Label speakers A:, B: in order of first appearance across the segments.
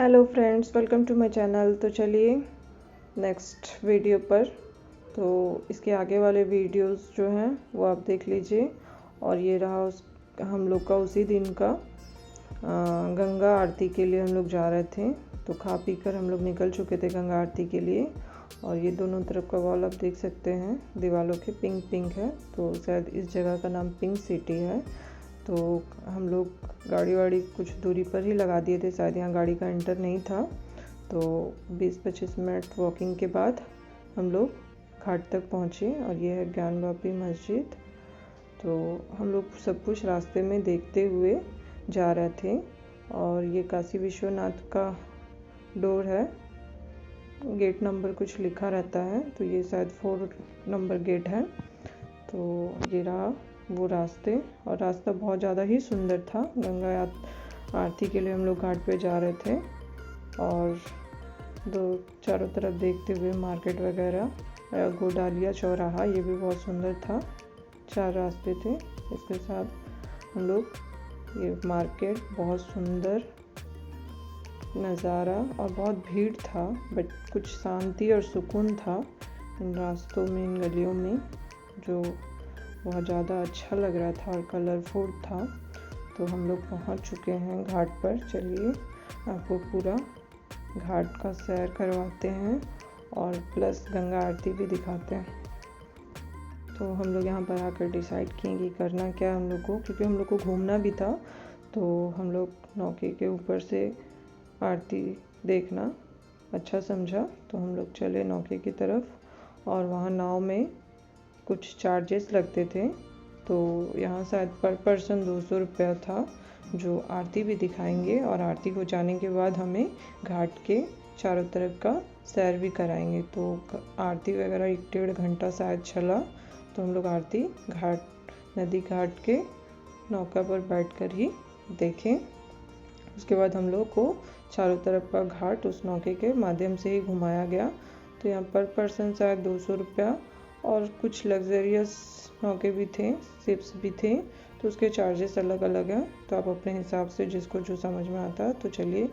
A: Hello friends, welcome to my channel. तो चलिए next video पर। तो इसके आगे वाले वीडियोस जो हैं वो आप देख लीजिए। और ये रहा हम लोग का उसी दिन का गंगा आरती के लिए हम लोग जा रहे थे। तो खा पी कर हम लोग निकल चुके थे गंगा आरती के लिए। और ये दोनों तरफ का वॉल आप देख सकते हैं, दीवारों के पिंक पिंक है। तो शायद इस जगह का नाम पिंक सिटी है। तो हम लोग गाड़ी वाड़ी कुछ दूरी पर ही लगा दिए थे, शायद यहाँ गाड़ी का एंटर नहीं था। तो 20-25 मिनट वॉकिंग के बाद हम लोग घाट तक पहुँचे और ये है ज्ञान वापी मस्जिद। तो हम लोग सब कुछ रास्ते में देखते हुए जा रहे थे। और ये काशी विश्वनाथ का डोर है, गेट नंबर कुछ लिखा रहता है, तो ये शायद 4 नंबर गेट है। तो ये रहा वो रास्ते, और रास्ता बहुत ज़्यादा ही सुंदर था। गंगा आरती के लिए हम लोग घाट पे जा रहे थे और चारों तरफ देखते हुए मार्केट वगैरह, गोडालिया चौराहा ये भी बहुत सुंदर था। 4 रास्ते थे, इसके साथ हम लोग ये मार्केट बहुत सुंदर नज़ारा और बहुत भीड़ था, बट कुछ शांति और सुकून था इन रास्तों में, इन गलियों में, जो बहुत ज़्यादा अच्छा लग रहा था और कलरफुल था। तो हम लोग पहुंच चुके हैं घाट पर। चलिए आपको पूरा घाट का सैर करवाते हैं और प्लस गंगा आरती भी दिखाते हैं। तो हम लोग यहाँ पर आकर डिसाइड किए कि करना क्या हम लोग को, क्योंकि हम लोग को घूमना भी था। तो हम लोग नौके के ऊपर से आरती देखना अच्छा समझा, तो हम लोग चले नौके की तरफ। और वहाँ नाव में कुछ चार्जेस लगते थे, तो यहाँ शायद पर पर्सन 200 रुपया था, जो आरती भी दिखाएंगे और आरती हो जाने के बाद हमें घाट के चारों तरफ का सैर भी कराएंगे। तो आरती वगैरह 1-1.5 घंटा शायद चला। तो हम लोग आरती नदी घाट के नौका पर बैठकर ही देखें। उसके बाद हम लोग को चारों तरफ का घाट उस नौके के माध्यम से ही घुमाया गया। तो यहाँ पर पर्सन शायद 200 रुपया, और कुछ लग्जरियस नौके भी थे, शिप्स भी थे, तो उसके चार्जेस अलग अलग हैं। तो आप अपने हिसाब से जिसको जो समझ में आता है। तो चलिए,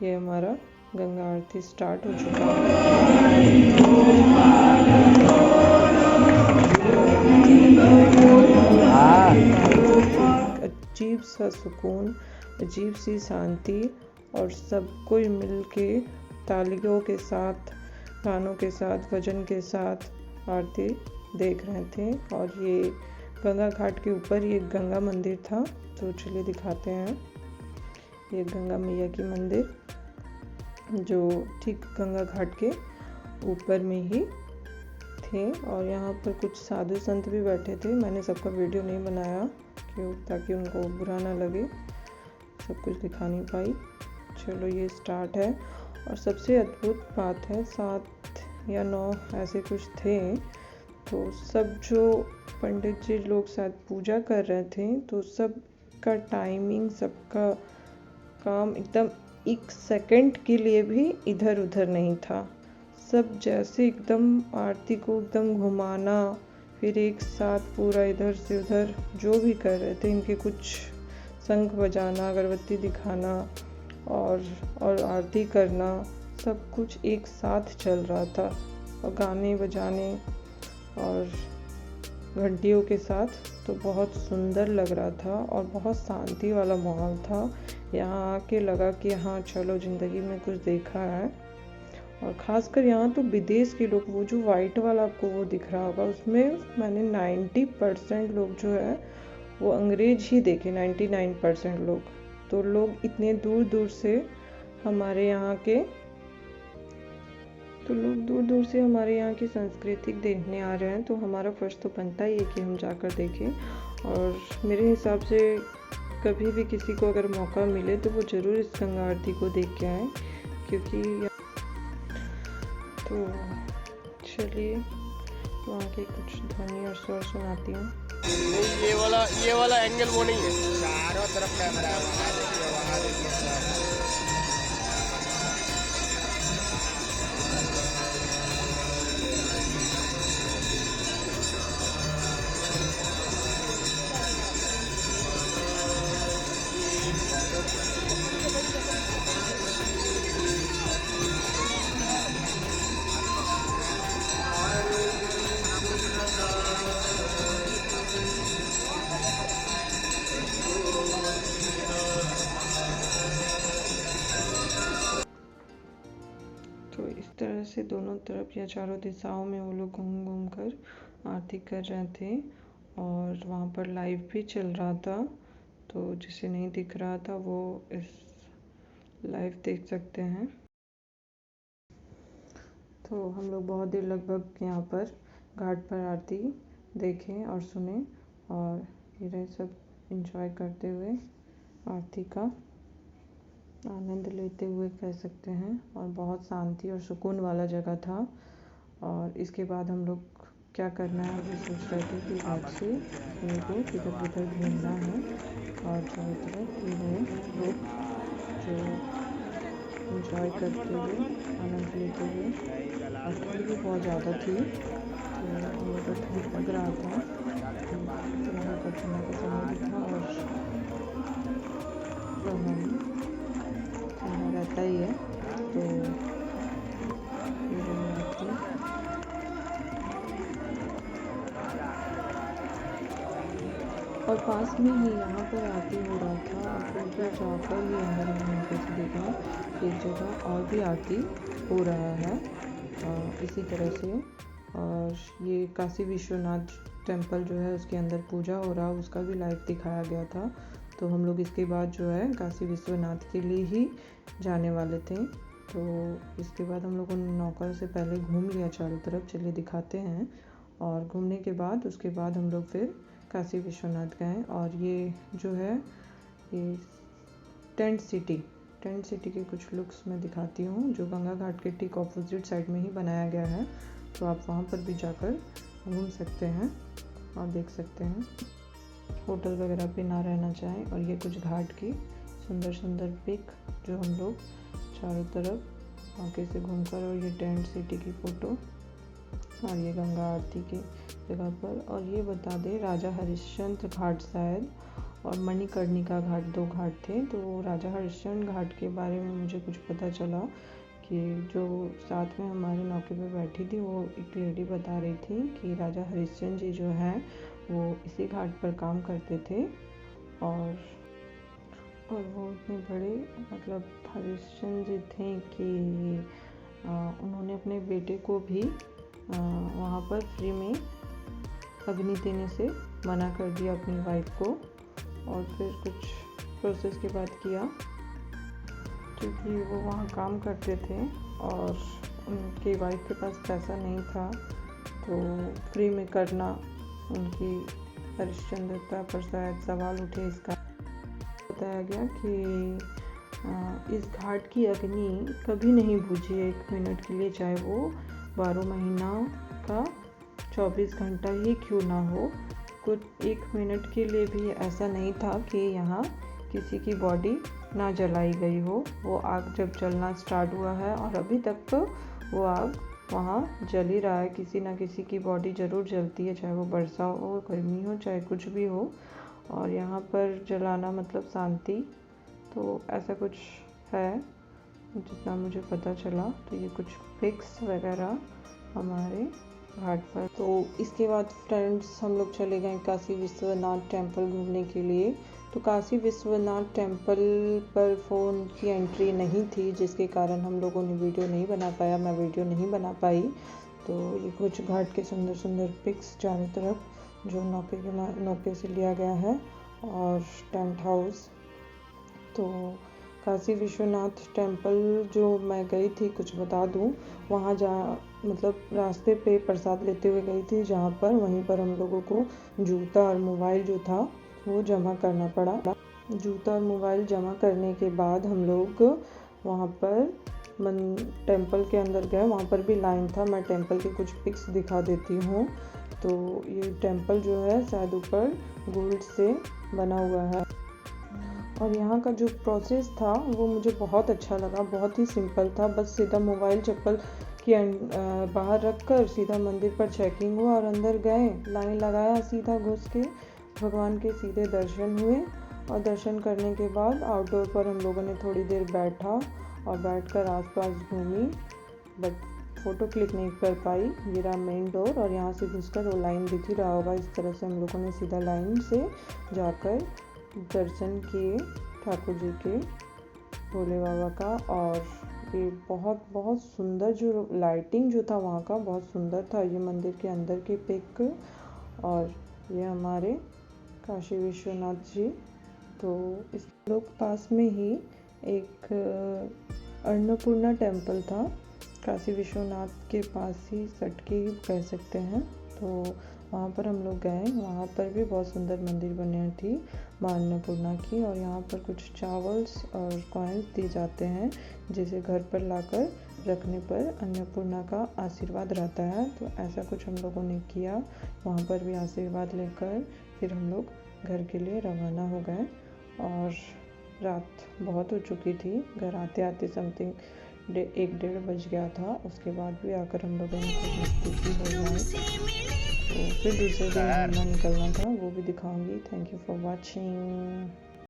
A: ये हमारा गंगा आरती स्टार्ट हो चुका है। अजीब सा सुकून, अजीब सी शांति, और सब कोई मिल के तालियों के साथ, गानों के साथ, भजन के साथ आरती देख रहे थे। और ये गंगा घाट के ऊपर ये गंगा मंदिर था। तो चलिए दिखाते हैं, ये गंगा मैया की मंदिर जो ठीक गंगा घाट के ऊपर में ही थे। और यहाँ पर कुछ साधु संत भी बैठे थे। मैंने सबका वीडियो नहीं बनाया ताकि उनको बुरा ना लगे, सब कुछ दिखा नहीं पाई। चलो ये स्टार्ट है। और सबसे अद्भुत बात है, 7 या 9 ऐसे कुछ थे। तो सब जो पंडित जी लोग शायद पूजा कर रहे थे, तो सबका टाइमिंग, सबका काम एकदम 1 सेकंड के लिए भी इधर उधर नहीं था। सब जैसे एकदम आरती को एकदम घुमाना, फिर एक साथ पूरा इधर से उधर जो भी कर रहे थे, इनके कुछ शंख बजाना, अगरबत्ती दिखाना और आरती करना, सब कुछ एक साथ चल रहा था। और गाने बजाने और घंटियों के साथ, तो बहुत सुंदर लग रहा था और बहुत शांति वाला माहौल था। यहाँ आके लगा कि हाँ चलो, ज़िंदगी में कुछ देखा है। और ख़ासकर यहाँ तो विदेश के लोग, वो जो वाइट वाला आपको वो दिख रहा होगा, उसमें मैंने 90% लोग जो है वो अंग्रेज ही देखे, 99% लोग। तो लोग इतने दूर दूर से हमारे यहाँ की संस्कृति देखने आ रहे हैं। तो हमारा फर्ज तो बनता ही है कि हम जाकर देखें। और मेरे हिसाब से कभी भी किसी को अगर मौका मिले तो वो ज़रूर इस गंगा आरती को देख के आए, क्योंकि तो चलिए वहाँ के कुछ ध्वनि और स्वर सुनाती हूँ।
B: ये वाला एंगल वो नहीं है, चारों तरफ कैमरा है, वहाँ देखिए
A: से दोनों तरफ या चारों दिशाओं में वो लोग घूम घूम कर आरती कर रहे थे और वहाँ पर लाइव भी चल रहा था। तो जिसे नहीं दिख रहा था वो इस लाइव देख सकते हैं। तो हम लोग बहुत देर लगभग यहाँ पर घाट पर आरती देखें और सुने और ये रहे सब एंजॉय करते हुए आरती का आनंद लेते हुए कह सकते हैं। और बहुत शांति और सुकून वाला जगह था। और इसके बाद हम लोग क्या करना है वो सोच रहे थे कि घाट से मेरे को इधर उधर घूमना है और चारों तरफ ये लोग जो एंजॉय करते हुए आनंद लेते हुए और ठंड भी बहुत ज़्यादा थी तो हम लोग को ठंड लग रहा था। थोड़ा कठिनाई का समय भी था और ठंडा रहता ही है। तो ये थी और पास में ही यहाँ पर आरती हो रहा था और फिर जाकर ही अंदर हमने कैसे देखा एक जगह और भी आरती हो रहा है इसी तरह से। और ये काशी विश्वनाथ टेम्पल जो है उसके अंदर पूजा हो रहा उसका भी लाइव दिखाया गया था। तो हम लोग इसके बाद जो है काशी विश्वनाथ के लिए ही जाने वाले थे। तो इसके बाद हम लोगों ने नौका से पहले घूम लिया चारों तरफ, चलिए दिखाते हैं। और घूमने के बाद उसके बाद हम लोग फिर काशी विश्वनाथ गए। और ये जो है ये टेंट सिटी के कुछ लुक्स मैं दिखाती हूँ जो गंगा घाट के ठीक ऑपोजिट साइड में ही बनाया गया है। तो आप वहाँ पर भी जाकर घूम सकते हैं और देख सकते हैं। होटल वगैरह पे ना रहना चाहें। और ये कुछ घाट की सुंदर पिक जो हम लोग चारों तरफ आगे से घूमकर, और ये टेंट सिटी की फ़ोटो और ये गंगा आरती की जगह पर। और ये बता दें राजा हरिश्चंद्र घाट शायद और मणिकर्णिका घाट, 2 घाट थे। तो राजा हरिश्चंद्र घाट के बारे में मुझे कुछ पता चला कि जो साथ में हमारे नौके पे बैठी थी वो एक लेडी बता रही थी कि राजा हरिश्चंद्र जी जो हैं वो इसी घाट पर काम करते थे। और वो इतने बड़े मतलब हरिश्चंद्र जी थे कि उन्होंने अपने बेटे को भी वहाँ पर फ्री में अग्नि देने से मना कर दिया अपनी वाइफ को। और फिर कुछ प्रोसेस के बाद किया क्योंकि वो वहाँ काम करते थे और उनकी वाइफ के पास पैसा नहीं था तो फ्री में करना उनकी हरिश्चंद्रता पर शायद सवाल उठे। इसका बताया गया कि इस घाट की अग्नि कभी नहीं बुझी 1 मिनट के लिए, चाहे वो 12 महीना का 24 घंटा ही क्यों ना हो। कुछ 1 मिनट के लिए भी ऐसा नहीं था कि यहाँ किसी की बॉडी ना जलाई गई हो। वो आग जब जलना स्टार्ट हुआ है और अभी तक तो वो आग वहाँ जल ही रहा है। किसी ना किसी की बॉडी ज़रूर जलती है, चाहे वो वर्षा हो, गर्मी हो, चाहे कुछ भी हो। और यहाँ पर जलाना मतलब शांति, तो ऐसा कुछ है जितना मुझे पता चला। तो ये कुछ पिक्स वगैरह हमारे घाट पर। तो इसके बाद फ्रेंड्स हम लोग चले गए काशी विश्वनाथ टेम्पल घूमने के लिए। तो काशी विश्वनाथ टेम्पल पर फ़ोन की एंट्री नहीं थी जिसके कारण हम लोगों ने वीडियो नहीं बना पाया, मैं वीडियो नहीं बना पाई। तो ये कुछ घाट के सुंदर पिक्स चारों तरफ जो नौके से लिया गया है और टेंट हाउस। तो काशी विश्वनाथ टेम्पल जो मैं गई थी कुछ बता दूं, वहाँ मतलब रास्ते पे प्रसाद लेते हुए गई थी जहाँ पर वहीं पर हम लोगों को जूता और मोबाइल जो था वो जमा करना पड़ा। जूता और मोबाइल जमा करने के बाद हम लोग वहाँ पर टेम्पल के अंदर गए। वहाँ पर भी लाइन था, मैं टेम्पल के कुछ पिक्स दिखा देती हूँ। तो ये टेम्पल जो है शायद ऊपर गोल्ड से बना हुआ है। और यहाँ का जो प्रोसेस था वो मुझे बहुत अच्छा लगा, बहुत ही सिंपल था। बस सीधा मोबाइल चप्पल की बाहर रखकर सीधा मंदिर पर चेकिंग हुआ और अंदर गए, लाइन लगाया, सीधा घुस के भगवान के सीधे दर्शन हुए। और दर्शन करने के बाद आउटडोर पर हम लोगों ने थोड़ी देर बैठा और बैठकर आसपास घूमी, बट फ़ोटो क्लिक नहीं कर पाई। ये रहा मेन डोर और यहाँ से घुसकर वो लाइन दिख ही रहा होगा। इस तरह से हम लोगों ने सीधा लाइन से जाकर दर्शन किए ठाकुर जी के, भोले बाबा का। और कि बहुत बहुत सुंदर, जो लाइटिंग जो था वहाँ का बहुत सुंदर था। ये मंदिर के अंदर की पिक। और ये हमारे काशी विश्वनाथ जी। तो इस लोग पास में ही एक अन्नपूर्णा टेम्पल था, काशी विश्वनाथ के पास ही सट के ही कह सकते हैं। तो वहाँ पर हम लोग गए। वहाँ पर भी बहुत सुंदर मंदिर बने थी माँ अन्नपूर्णा की। और यहाँ पर कुछ चावल्स और कॉइन्स दिए जाते हैं, जिसे घर पर लाकर रखने पर अन्नपूर्णा का आशीर्वाद रहता है। तो ऐसा कुछ हम लोगों ने किया। वहाँ पर भी आशीर्वाद लेकर फिर हम लोग घर के लिए रवाना हो गए। और रात बहुत हो चुकी थी, घर आते आते समथिंग 1-1:30 बज गया था। उसके बाद भी आकर हम लोगों ने कुछ मस्ती की हो जाए। तो फिर दूसरे दिन घूमना निकलना था, वो भी दिखाऊंगी। Thank you for watching.